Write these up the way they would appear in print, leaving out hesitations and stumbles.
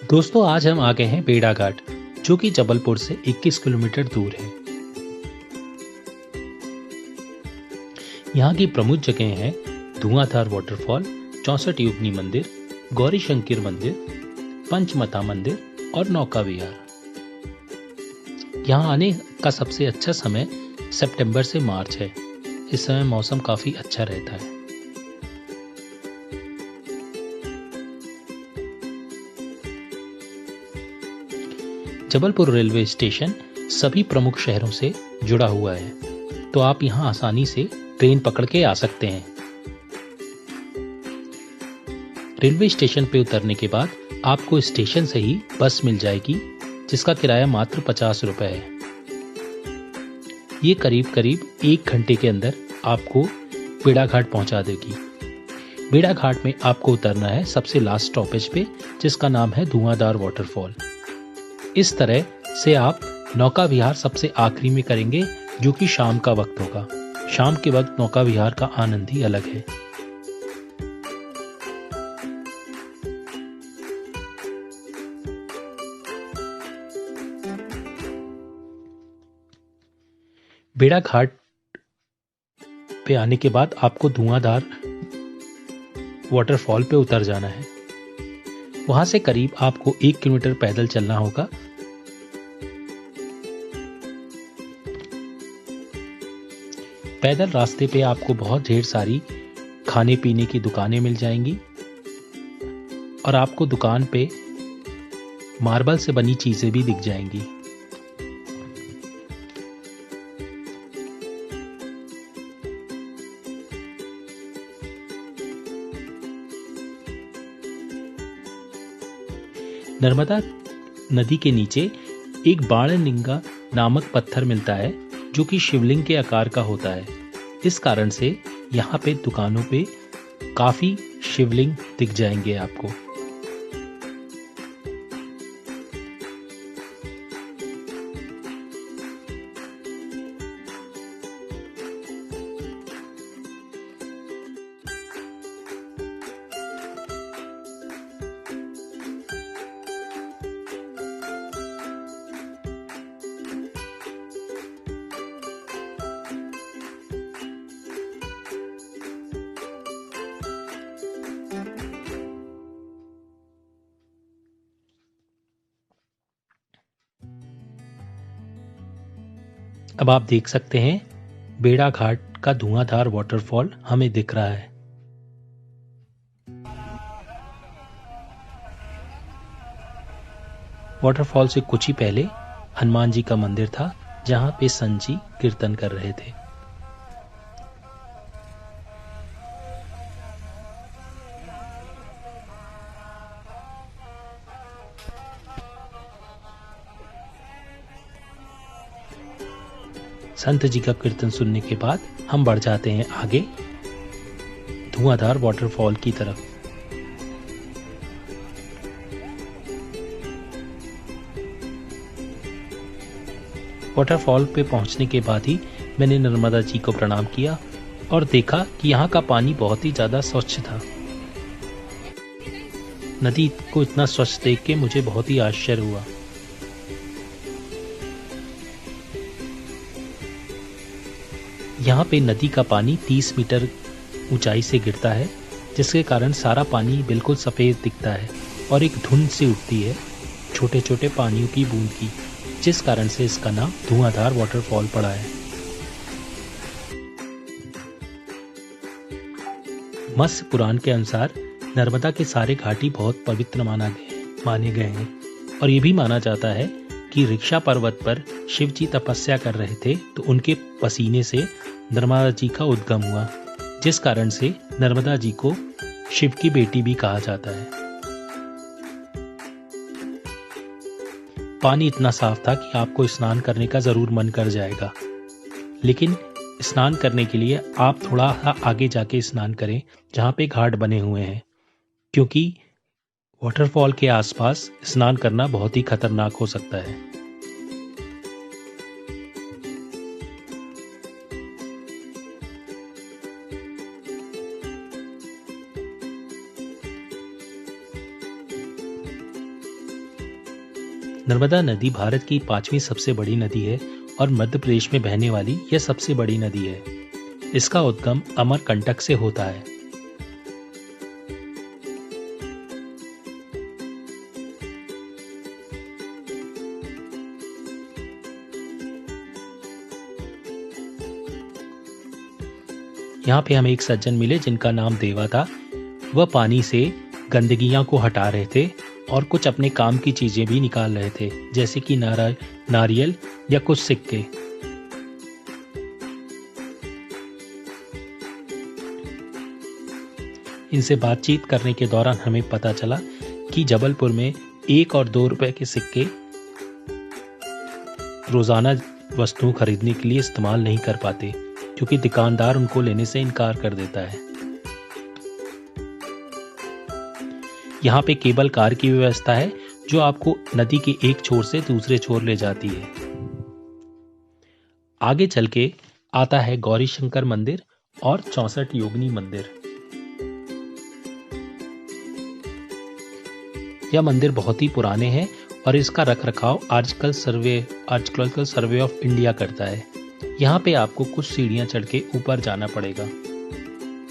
दोस्तों आज हम आ गए हैं बेड़ा घाट जो कि जबलपुर से 21 किलोमीटर दूर है। यहाँ की प्रमुख जगह हैं धुआंधार वाटरफॉल, 64 युगनी मंदिर, गौरी शंकर मंदिर, पंचमता मंदिर और नौका विहार। यहाँ आने का सबसे अच्छा समय सितंबर से मार्च है। इस समय मौसम काफी अच्छा रहता है। जबलपुर रेलवे स्टेशन सभी प्रमुख शहरों से जुड़ा हुआ है, तो आप यहाँ आसानी से ट्रेन पकड़ के आ सकते हैं। रेलवे स्टेशन पे उतरने के बाद आपको स्टेशन से ही बस मिल जाएगी, जिसका किराया मात्र 50 रुपए है। ये करीब करीब 1 घंटे के अंदर आपको बेड़ा घाट पहुंचा देगी। बेड़ा घाट में आपको उतरना है सबसे लास्ट स्टॉपेज पे, जिसका नाम है धुआंधार वाटरफॉल। इस तरह से आप नौका विहार सबसे आखिरी में करेंगे, जो कि शाम का वक्त होगा। शाम के वक्त नौका विहार का आनंद ही अलग है। बेड़ा घाट पे आने के बाद आपको धुआंधार वाटरफॉल पे उतर जाना है। वहां से करीब आपको 1 किलोमीटर पैदल चलना होगा। पैदल रास्ते पे आपको बहुत ढेर सारी खाने पीने की दुकानें मिल जाएंगी और आपको दुकान पे मार्बल से बनी चीजें भी दिख जाएंगी। नर्मदा नदी के नीचे एक बाणलिंगा नामक पत्थर मिलता है, जो कि शिवलिंग के आकार का होता है। इस कारण से यहाँ पे दुकानों पे काफी शिवलिंग दिख जाएंगे आपको। अब आप देख सकते हैं बेड़ा घाट का धुआंधार वाटरफॉल हमें दिख रहा है। वाटरफॉल से कुछ ही पहले हनुमान जी का मंदिर था, जहां पे संत जी कीर्तन कर रहे थे। संत जी का कीर्तन सुनने के बाद हम बढ़ जाते हैं आगे धुआंधार वाटरफॉल की तरफ। वाटरफॉल पे पहुंचने के बाद ही मैंने नर्मदा जी को प्रणाम किया और देखा कि यहाँ का पानी बहुत ही ज्यादा स्वच्छ था। नदी को इतना स्वच्छ देख के मुझे बहुत ही आश्चर्य हुआ। यहाँ पे नदी का पानी 30 मीटर ऊंचाई से गिरता है, जिसके कारण सारा पानी बिल्कुल सफेद दिखता है और एक धुंध सी उठती है छोटे छोटे पानियों की बूंद की, जिस कारण से इसका नाम धुआंधार वाटरफॉल पड़ा है। मत्स्य पुराण के अनुसार नर्मदा के सारे घाटी बहुत पवित्र माने गए हैं और ये भी माना जाता है कि ऋक्षा पर्वत पर शिव जी तपस्या कर रहे थे, तो उनके पसीने से नर्मदा जी का उद्गम हुआ, जिस कारण से नर्मदा जी को शिव की बेटी भी कहा जाता है। पानी इतना साफ था कि आपको स्नान करने का जरूर मन कर जाएगा, लेकिन स्नान करने के लिए आप थोड़ा आगे जाके स्नान करें, जहां पे घाट बने हुए हैं, क्योंकि वाटरफॉल के आसपास स्नान करना बहुत ही खतरनाक हो सकता है। नर्मदा नदी भारत की 5वीं सबसे बड़ी नदी है और मध्य प्रदेश में बहने वाली यह सबसे बड़ी नदी है। इसका उद्गम अमरकंटक से होता है। यहाँ पे हमें एक सज्जन मिले जिनका नाम देवा था। वह पानी से गंदगियां को हटा रहे थे और कुछ अपने काम की चीजें भी निकाल रहे थे, जैसे कि नारियल या कुछ सिक्के। इनसे बातचीत करने के दौरान हमें पता चला कि जबलपुर में 1 और 2 रुपए के सिक्के रोजाना वस्तुओं खरीदने के लिए इस्तेमाल नहीं कर पाते, क्योंकि दुकानदार उनको लेने से इनकार कर देता है। यहाँ पे केबल कार की व्यवस्था है जो आपको नदी के एक छोर से दूसरे छोर ले जाती है। आगे चल के आता है गौरी शंकर मंदिर और 64 योगिनी मंदिर। यह मंदिर बहुत ही पुराने हैं और इसका रखरखाव आर्कियोलॉजिकल सर्वे ऑफ इंडिया करता है। यहाँ पे आपको कुछ सीढ़ियां चढ़ के ऊपर जाना पड़ेगा,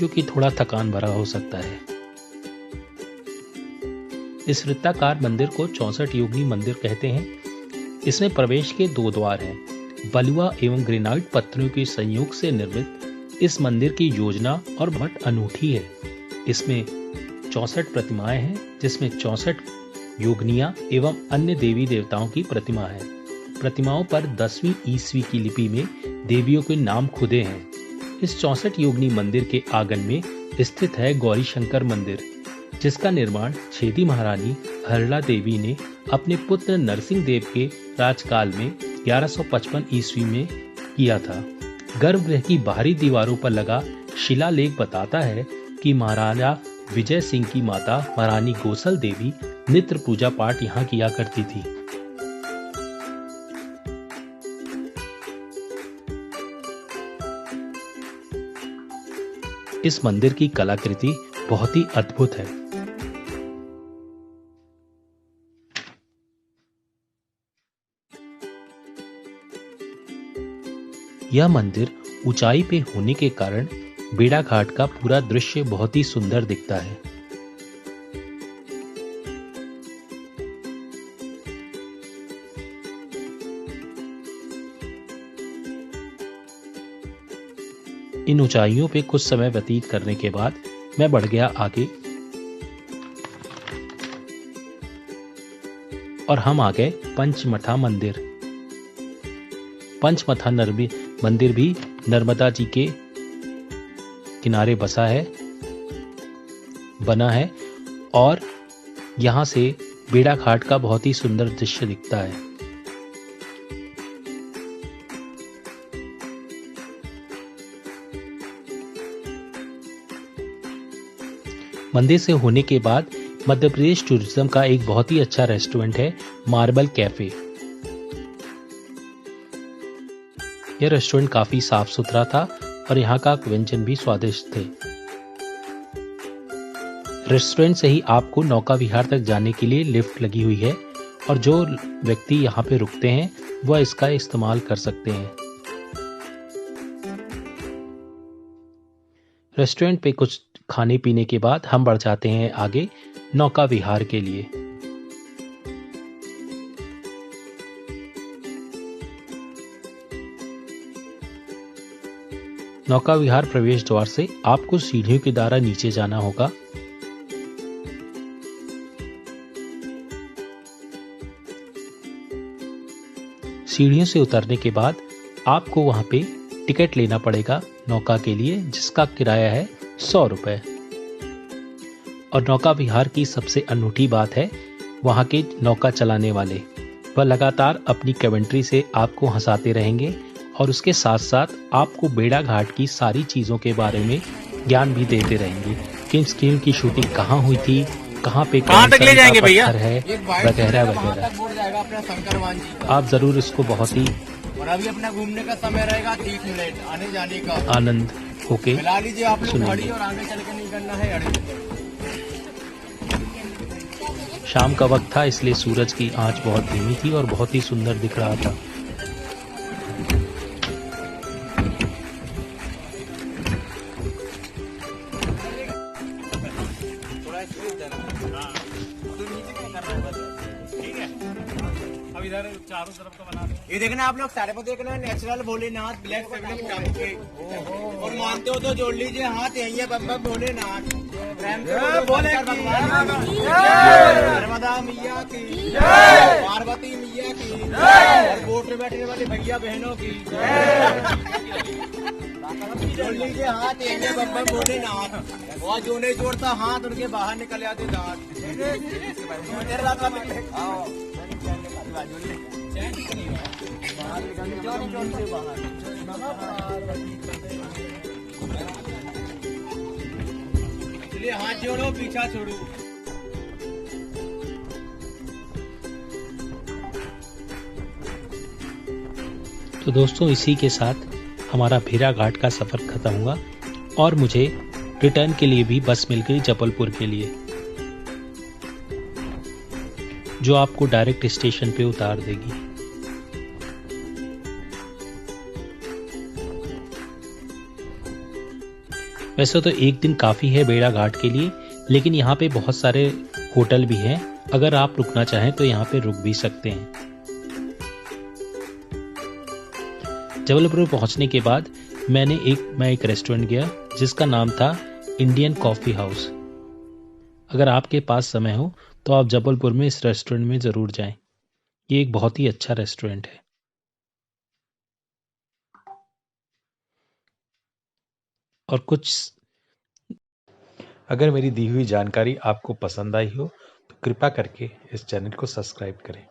जो कि थोड़ा थकान भरा हो सकता है। इस वृत्ताकार मंदिर को 64 योगिनी मंदिर कहते हैं। इसमें प्रवेश के 2 द्वार हैं। बलुआ एवं ग्रेनाइट पत्थरों के संयोग से निर्मित इस मंदिर की योजना और बहुत अनूठी है। इसमें 64 प्रतिमाएं हैं, जिसमें 64 योगिनियां एवं अन्य देवी देवताओं की प्रतिमा है। प्रतिमाओं पर 10वीं ईस्वी की लिपि में देवियों के नाम खुदे हैं। इस 64 योगिनी मंदिर के आंगन में स्थित है गौरी शंकर मंदिर, जिसका निर्माण छेदी महारानी हरला देवी ने अपने पुत्र नरसिंह देव के राजकाल में 1155 ईस्वी में किया था। गर्भगृह की बाहरी दीवारों पर लगा शिलालेख बताता है कि महाराजा विजय सिंह की माता महारानी गोसल देवी नित्य पूजा पाठ यहाँ किया करती थी। इस मंदिर की कलाकृति बहुत ही अद्भुत है। यह मंदिर ऊंचाई पे होने के कारण बेड़ा घाट का पूरा दृश्य बहुत ही सुंदर दिखता है। इन ऊंचाइयों पे कुछ समय व्यतीत करने के बाद मैं बढ़ गया आगे और हम आ गए पंचमठा मंदिर। पंचमठा मंदिर भी नर्मदा जी के किनारे बना है और यहाँ से बेड़ा घाट का बहुत ही सुंदर दृश्य दिखता है। मंदिर से होने के बाद मध्य प्रदेश टूरिज्म का एक बहुत ही अच्छा रेस्टोरेंट है, मार्बल कैफे। यह रेस्टोरेंट काफी साफ सुथरा था और यहाँ का व्यंजन भी स्वादिष्ट थे। रेस्टोरेंट से ही आपको नौका विहार तक जाने के लिए लिफ्ट लगी हुई है और जो व्यक्ति यहाँ पे रुकते हैं वह इसका इस्तेमाल कर सकते हैं। रेस्टोरेंट पे कुछ खाने पीने के बाद हम बढ़ जाते हैं आगे नौका विहार के लिए। नौका विहार प्रवेश द्वार से आपको सीढ़ियों के द्वारा नीचे जाना होगा। सीढ़ियों से उतरने के बाद आपको वहां पे टिकट लेना पड़ेगा नौका के लिए, जिसका किराया है 100 रुपए। और नौका विहार की सबसे अनूठी बात है वहां के नौका चलाने वाले, वह लगातार अपनी कमेंट्री से आपको हंसाते रहेंगे और उसके साथ साथ आपको बेड़ा घाट की सारी चीजों के बारे में ज्ञान भी देते रहेंगे। किस फिल्म की शूटिंग कहाँ हुई थी, कहाँ पे कहाँ तक ले जाएंगे भैया है, वगैरह वगैरह। आप जरूर इसको बहुत ही और अभी अपना घूमने का समय रहेगा 30 मिनट आने जाने का, आनंद होके मिला लीजिए आप लोग घड़ी और आगे चल के नहीं करना है। शाम का वक्त था, इसलिए सूरज की आंच बहुत धीमी थी और बहुत ही सुंदर दिख रहा था। इधर चारों तरफ का बना ये देखना आप लोग सारे को देखना, नेचुरल भोलेनाथ ब्लैक और मानते हो तो जोड़ लीजिए हाथ, यही है बम बम भोलेनाथ। नर्मदा मैया की, पार्वती मैया की, और बोट में बैठने वाले भैया बहनों की जोड़ लीजिए हाथ, यही है बम बम भोलेनाथ। और जो नहीं जोड़ता हाथ उनके बाहर निकल आते दांत। इसलिए हाथ जोड़ो, पीछा छोड़ो। तो दोस्तों, इसी के साथ हमारा भेरा घाट का सफर खत्म हुआ और मुझे रिटर्न के लिए भी बस मिल गई जबलपुर के लिए, जो आपको डायरेक्ट स्टेशन पे उतार देगी। वैसे तो एक दिन काफी है बेड़ा घाट के लिए, लेकिन यहाँ पे बहुत सारे होटल भी हैं। अगर आप रुकना चाहें तो यहाँ पे रुक भी सकते हैं। जबलपुर पहुंचने के बाद मैं एक रेस्टोरेंट गया जिसका नाम था इंडियन कॉफी हाउस। अगर आपके पास समय हो तो आप जबलपुर में इस रेस्टोरेंट में जरूर जाएं। ये एक बहुत ही अच्छा रेस्टोरेंट है। और अगर मेरी दी हुई जानकारी आपको पसंद आई हो तो कृपया करके इस चैनल को सब्सक्राइब करें।